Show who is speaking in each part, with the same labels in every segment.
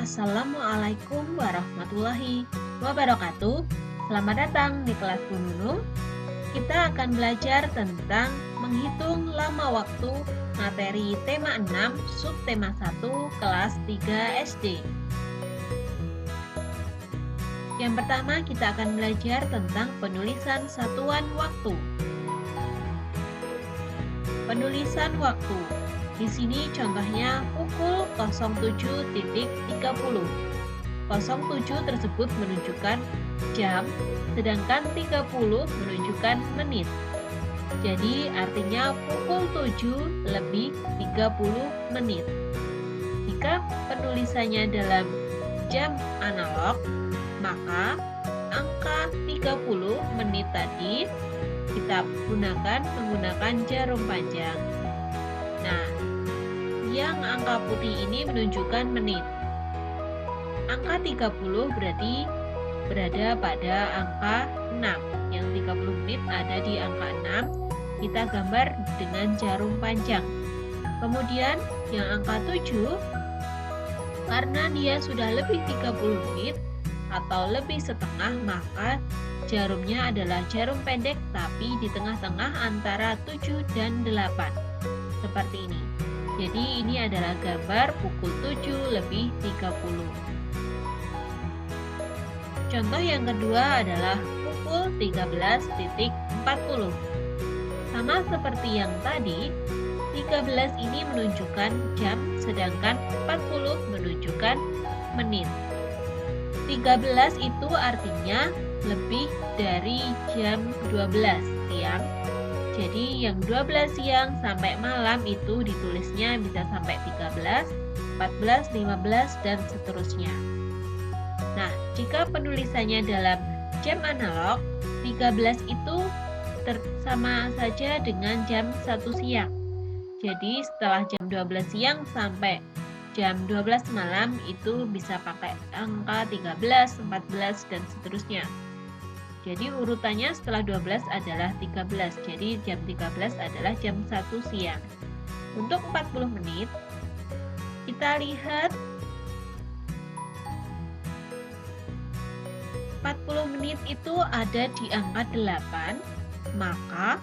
Speaker 1: Assalamualaikum warahmatullahi wabarakatuh. Selamat datang di kelas Bu Nunung. Kita akan belajar tentang menghitung lama waktu materi tema 6 subtema 1 kelas 3 SD. Yang pertama kita akan belajar tentang penulisan satuan waktu. Penulisan waktu. Di sini contohnya pukul 07.30. 07 tersebut menunjukkan jam, sedangkan 30 menunjukkan menit. Jadi artinya pukul 7 lebih 30 menit. Jika penulisannya dalam jam analog, maka angka 30 menit tadi kita menggunakan jarum panjang. Nah, yang angka putih ini menunjukkan menit. Angka 30 berarti berada pada angka 6. Yang 30 menit ada di angka 6. Kita gambar dengan jarum panjang. Kemudian yang angka 7, karena dia sudah lebih 30 menit atau lebih setengah, maka jarumnya adalah jarum pendek tapi di tengah-tengah antara 7 dan 8. Seperti ini. Jadi ini adalah gambar pukul 7 lebih 30. Contoh yang kedua adalah pukul 13.40. Sama seperti yang tadi, 13 ini menunjukkan jam, sedangkan 40 menunjukkan menit. 13 itu artinya lebih dari jam 12 siang. Jadi yang 12 siang sampai malam itu ditulisnya bisa sampai 13, 14, 15, dan seterusnya. Nah, jika penulisannya dalam jam analog, 13 itu sama saja dengan jam 1 siang. Jadi setelah jam 12 siang sampai jam 12 malam itu bisa pakai angka 13, 14, dan seterusnya. Jadi urutannya setelah 12 adalah 13. Jadi jam 13 adalah jam 1 siang. Untuk 40 menit, kita lihat 40 menit itu ada di angka 8, maka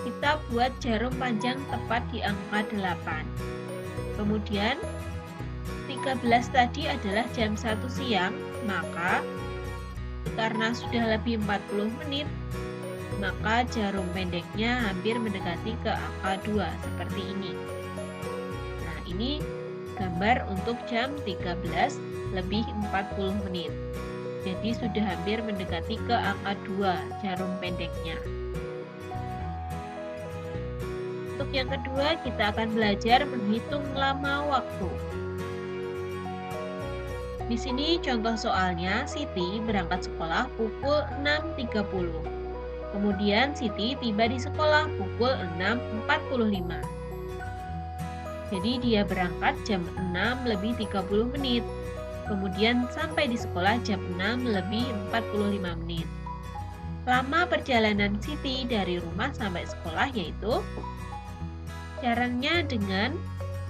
Speaker 1: kita buat jarum panjang tepat di angka 8. Kemudian 13 tadi adalah jam 1 siang, maka karena sudah lebih 40 menit, maka jarum pendeknya hampir mendekati ke angka 2 seperti ini. Nah, ini gambar untuk jam 13 lebih 40 menit. Jadi sudah hampir mendekati ke angka 2 jarum pendeknya. Untuk yang kedua, kita akan belajar menghitung lama waktu. Di sini contoh soalnya, Siti berangkat sekolah pukul 6.30. Kemudian Siti tiba di sekolah pukul 6.45. Jadi dia berangkat jam 6 lebih 30 menit. Kemudian sampai di sekolah jam 6 lebih 45 menit. Lama perjalanan Siti dari rumah sampai sekolah yaitu caranya dengan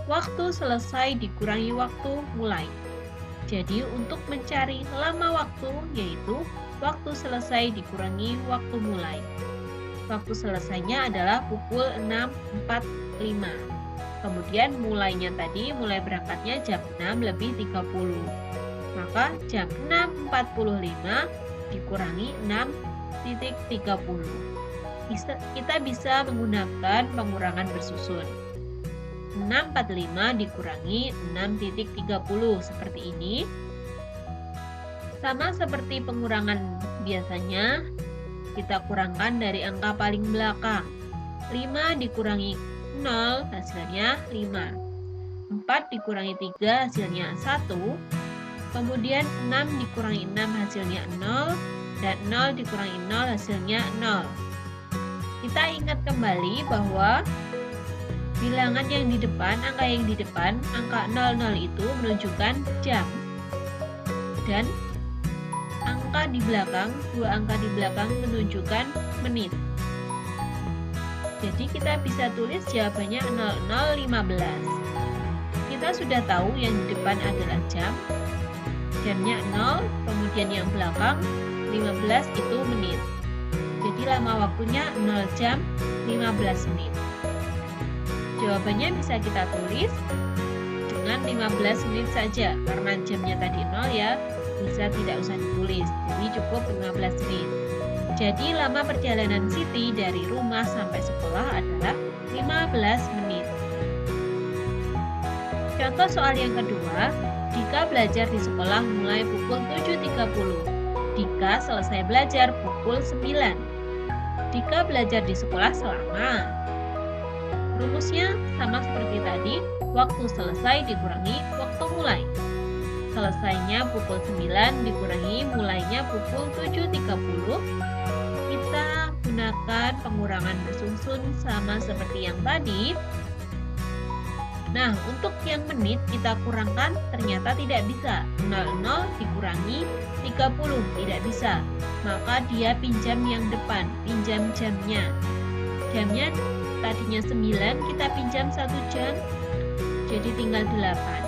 Speaker 1: waktu selesai dikurangi waktu mulai. Jadi untuk mencari lama waktu yaitu waktu selesai dikurangi waktu mulai. Waktu selesainya adalah pukul 6.45. Kemudian mulai berangkatnya jam 6 lebih 30. Maka jam 6.45 dikurangi 6.30. Kita bisa menggunakan pengurangan bersusun. 6.45 dikurangi 6.30 seperti ini. Sama seperti pengurangan biasanya, kita kurangkan dari angka paling belakang. 5 dikurangi 0 hasilnya 5. 4 dikurangi 3 hasilnya 1. Kemudian 6 dikurangi 6 hasilnya 0. Dan 0 dikurangi 0 hasilnya 0. Kita ingat kembali bahwa bilangan yang di depan, angka yang di depan, angka 00 itu menunjukkan jam. Dan angka di belakang, dua angka di belakang menunjukkan menit. Jadi kita bisa tulis jawabannya 00.15. Kita sudah tahu yang di depan adalah jam, jamnya 0, kemudian yang belakang 15 itu menit. Jadi lama waktunya 0 jam 15 menit. Jawabannya bisa kita tulis dengan 15 menit saja, karena jamnya tadi 0 ya, bisa tidak usah ditulis, jadi cukup 15 menit. Jadi lama perjalanan Siti dari rumah sampai sekolah adalah 15 menit. Contoh soal yang kedua, Dika belajar di sekolah mulai pukul 7.30. Dika selesai belajar pukul 9. Dika belajar di sekolah selama. Rumusnya sama seperti tadi, waktu selesai dikurangi waktu mulai. Selesainya pukul 9 dikurangi mulainya pukul 7.30. Kita gunakan pengurangan bersusun sama seperti yang tadi. Nah, untuk yang menit kita kurangkan ternyata tidak bisa. 00 dikurangi 30 tidak bisa. Maka dia pinjam yang depan, pinjam jamnya. Jamnya tadinya 9, kita pinjam 1 jam, jadi tinggal 8.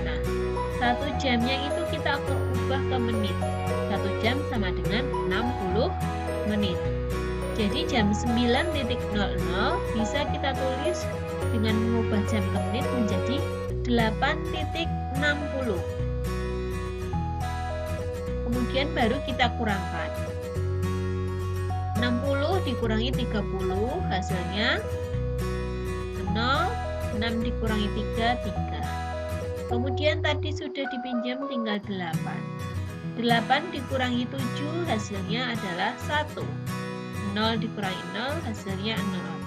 Speaker 1: Nah, 1 jamnya itu kita ubah ke menit. 1 jam sama dengan 60 menit. Jadi jam 9.00 bisa kita tulis dengan mengubah jam ke menit menjadi 8.60. Kemudian baru kita kurangkan. 60 dikurangi 30 hasilnya 0, 6 dikurangi 3, 3. Kemudian tadi sudah dipinjam tinggal 8. 8 dikurangi 7 hasilnya adalah 1. 0 dikurangi 0 hasilnya 0.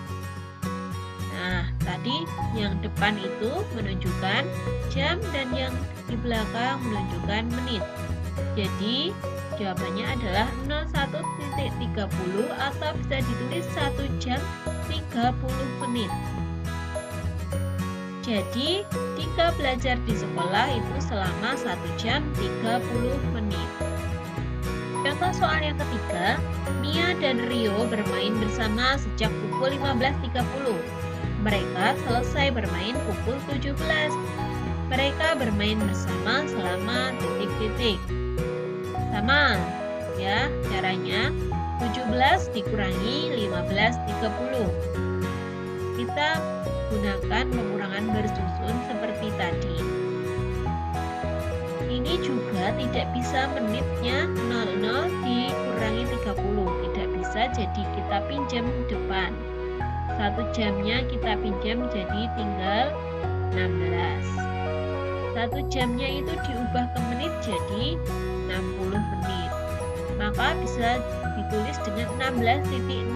Speaker 1: Nah, tadi yang depan itu menunjukkan jam dan yang di belakang menunjukkan menit. Jadi, jawabannya adalah 01.30 atau bisa ditulis 1 jam 30 menit. Jadi, Dika belajar di sekolah itu selama 1 jam 30 menit. Contoh soal yang ketiga, Mia dan Rio bermain bersama sejak pukul 15.30. Mereka selesai bermain pukul 17. Mereka bermain bersama selama titik-titik. Sama ya caranya, 17 dikurangi 15.30. Kita gunakan pengurangan bersusun seperti tadi. Ini juga tidak bisa menitnya 00 dikurangi 30, tidak bisa, jadi kita pinjam depan. 1 jamnya kita pinjam jadi tinggal 16. 1 jamnya itu diubah ke menit jadi 60 menit. Maka bisa ditulis dengan 16.00.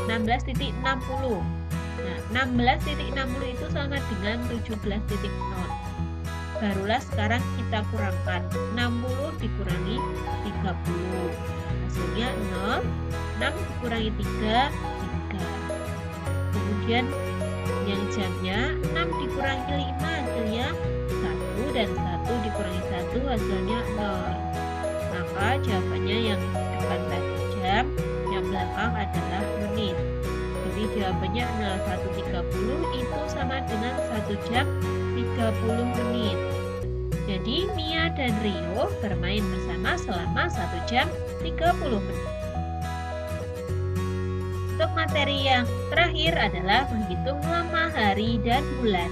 Speaker 1: 16.60. Nah, 16.60 itu sama dengan 17.0. Barulah sekarang kita kurangkan 60 dikurangi 30. Hasilnya 0. 6 dikurangi 3, 3. Kemudian yang jamnya 6 dikurangi 5 hasilnya 1 dan 1 dikurangi 1 hasilnya 0. Maka jawabannya yang depan tadi jam, yang belakang adalah menit. Jadi jawabannya 01.30 itu sama dengan 1 jam 30 menit. Jadi Mia dan Rio bermain bersama selama 1 jam 30 menit. Untuk materi yang terakhir adalah menghitung lama hari dan bulan.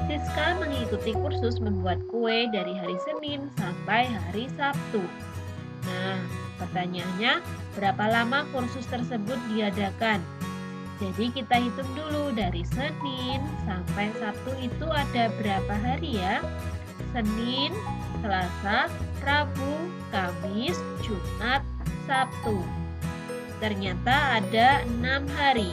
Speaker 1: Siska mengikuti kursus membuat kue dari hari Senin sampai hari Sabtu. Nah, pertanyaannya, berapa lama kursus tersebut diadakan? Jadi kita hitung dulu dari Senin sampai Sabtu itu ada berapa hari ya? Senin, Selasa, Rabu, Kamis, Jumat, Sabtu. Ternyata ada 6 hari.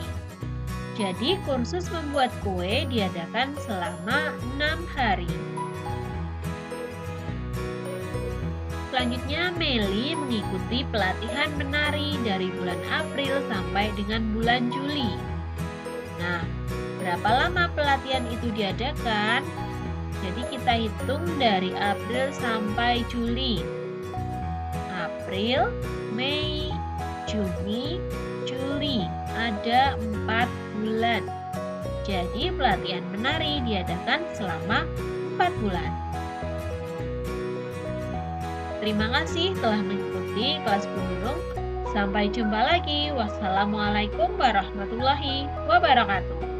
Speaker 1: Jadi kursus membuat kue diadakan selama 6 hari. Selanjutnya Meli mengikuti pelatihan menari dari bulan April sampai dengan bulan Juli. Nah, berapa lama pelatihan itu diadakan? Jadi kita hitung dari April sampai Juli. April, Mei, Juni, Juli, ada 4 bulan. Jadi pelatihan menari diadakan selama 4 bulan. Terima kasih telah mengikuti kelas burung. Sampai jumpa lagi. Wassalamualaikum warahmatullahi wabarakatuh.